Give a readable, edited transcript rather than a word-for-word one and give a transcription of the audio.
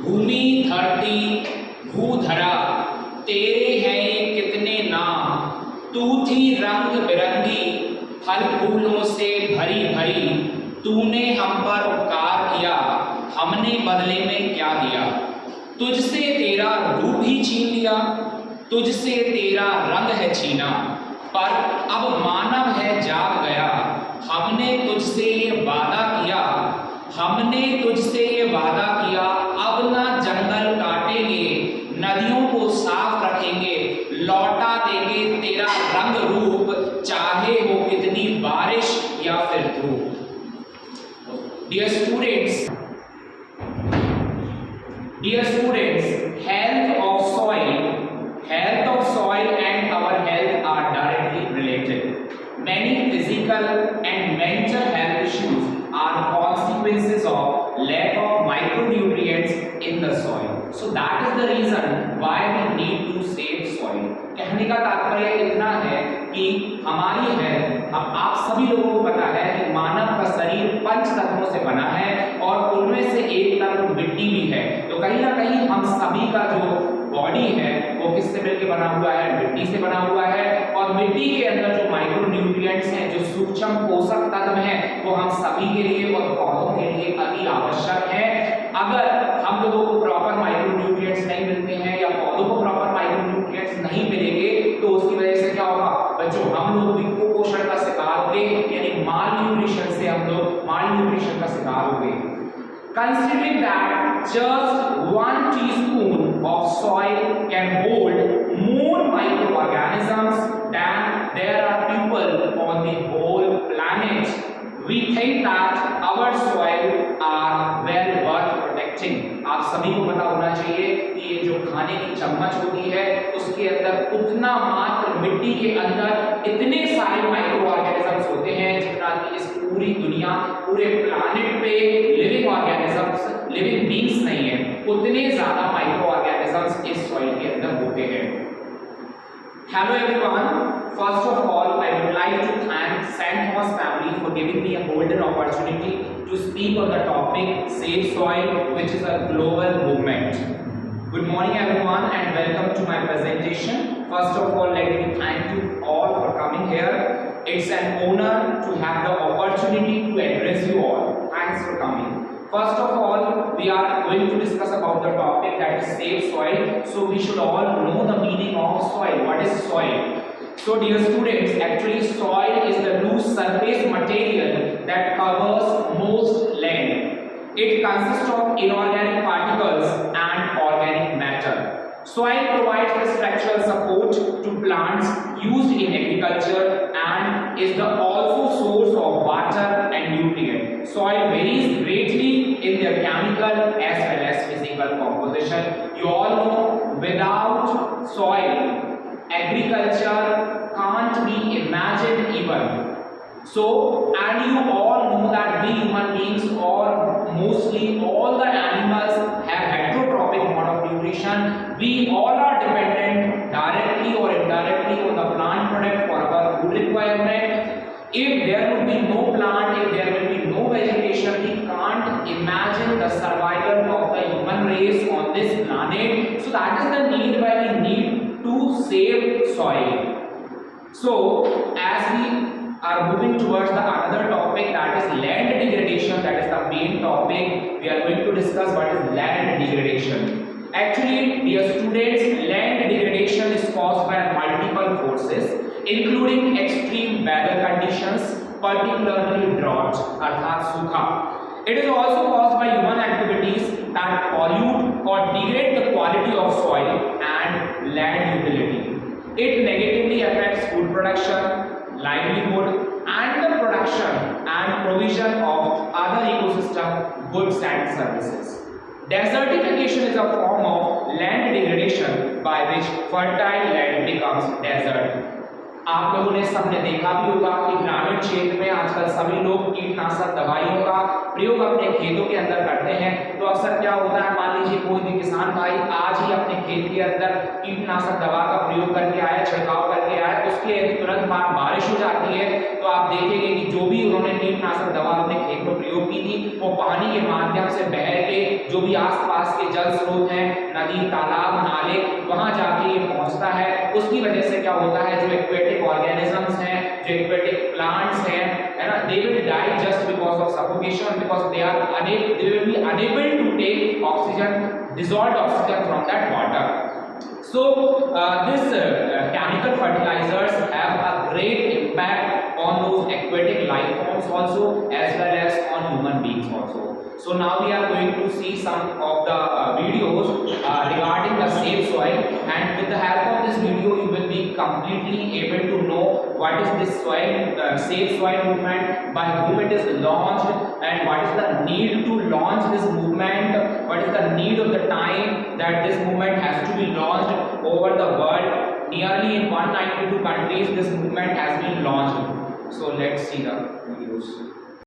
भूमि धरती भूधरा तेरे हैं ये कितने नाम, तू थी रंग बिरंगी फल फूलों से भरी भरी, तूने हम पर उपकार किया हमने बदले में क्या दिया, तुझसे तेरा रूप ही छीन लिया, तुझसे तेरा रंग है छीना, पर अब मानव है जाग गया, हमने तुझसे ये वादा किया, हमने तुझसे ये वादा किया, अब ना जंगल काटेंगे नदियों को साफ रखेंगे, लौटा देंगे तेरा रंग रूप, चाहे हो कितनी बारिश या फिर धूप। Dear students, health of soil and our health are directly related. Many physical and mental health issues are consequences of lack of micronutrients in the soil. So that is the reason why we need to save soil. कहने का तात्पर्य इतना है कि हमारी health, आप सभी लोगों को पता है कि मानव का शरीर पंच तत्वों से बना है और उनमें से एक तत्व मिट्टी भी है। तो कहीं ना कहीं हम सभी का जो बॉडी है वो किससे मिलकर बना हुआ है? मिट्टी से बना हुआ है। और मिट्टी के अंदर जो माइक्रो न्यूट्रिएंट्स हैं, जो सूक्ष्म पोषक तत्व हैं, वो हम सभी के लिए और पौधों के लिए अति आवश्यक है। अगर हम लोगों को प्रॉपर माइक्रो न्यूट्रिएंट्स नहीं मिलते हैं या पौधों को प्रॉपर माइक्रो न्यूट्रिएंट्स नहीं मिलेंगे तो उसकी वजह से क्या होगा बच्चों? हम लोग कुपोषण का शिकार होंगे, यानी माल न्यूट्रिशन से हम लोग माल न्यूट्रिशन का शिकार होंगे। Considering that just 1 teaspoon of soil can hold more microorganisms than there are people on the whole planet, we think that our soil are well worth protecting. आप सभी को पता होना चाहिए कि ये जो खाने की चम्मच होती है उसके अंदर उतना मात्र मिट्टी के अंदर इतने सारे माइक्रो ऑर्गेनिजम्स होते हैं जितना कि इस पूरी दुनिया, पूरे प्लैनेट पे लिविंग ऑर्गेनिजम्स, लिविंग बीइंग्स नहीं है, उतने ज्यादा माइक्रो ऑर्गेनिजम्स इस सॉइल के अंदर होते हैं। Hello everyone, first of all I would like to thank St. Thomas family for giving me a golden opportunity to speak on the topic Save Soil, which is a global movement. Good morning everyone and welcome to my presentation. First of all, let me thank you all for coming here. It's an honor to have the opportunity to address you all. Thanks for coming. First of all, we are going to discuss about the topic that is save soil. So we should all know the meaning of soil. What is soil? So dear students, actually soil is the loose surface material that covers most land. It consists of inorganic particles and organic matter. Soil provides the structural support to plants used in agriculture and is the also source of water and nutrient. Soil varies greatly in their chemical as well as physical composition. You all know without soil, agriculture can't be imagined even. So, and you all know that we human beings or mostly all the animals have heterotrophic mode of nutrition. We all are dependent directly or indirectly on the plant product for our food requirement. If there would be no plant, if there will be no vegetation, we can't imagine the survival of the human race on this planet. So that is the need why we need to save soil. So as we are moving towards the another topic, that is land degradation, that is the main topic. We are going to discuss what is land degradation. Actually, dear students, land degradation is caused by multiple forces including extreme weather conditions, particularly drought अर्थात सूखा. It is also caused by human activities that pollute or degrade the quality of soil and land utility. It negatively affects food production, livelihood and the production and provision of other ecosystem goods and services. Desertification is a form of land degradation by which fertile land becomes desert. आप लोगों ने सबने देखा भी होगा कि ग्रामीण क्षेत्र में आजकल सभी लोग कीटनाशक दवाइयों का प्रयोग अपने खेतों के अंदर करते हैं। तो अक्सर क्या होता है, मान लीजिए कोई भी किसान भाई आज ही अपने खेत के अंदर कीटनाशक दवा का प्रयोग करके आया, छिड़काव करके आया, उसके तुरंत बाद बारिश हो जाती है तो आप देखेंगे कि जो भी उन्होंने कीटनाशक दवा अपने खेत में प्रयोग की थी वो पानी के माध्यम से बह के जो भी आसपास के जल स्रोत हैं, नदी, तालाब, नाले, वहां जाके ये पहुंचता है। उसकी वजह से क्या होता है, जो एक्वेटिक ऑर्गेनिजम्स हैं, जो एक्वेटिक प्लांट्स हैं, है ना, they will die just because of suffocation, because they will be unable to take oxygen, dissolved oxygen from that water. So this chemical fertilizers have a great impact on those aquatic life forms also, as well as on human beings also. So now we are going to see some of the videos regarding the safe soil, and with the help of this video you will be completely able to know what is this safe soil movement, by whom it is launched, and what is the need to launch this movement, what is the need of the time that this movement has to be launched over the world. Nearly in 192 countries this movement has been launched. So let's see the videos.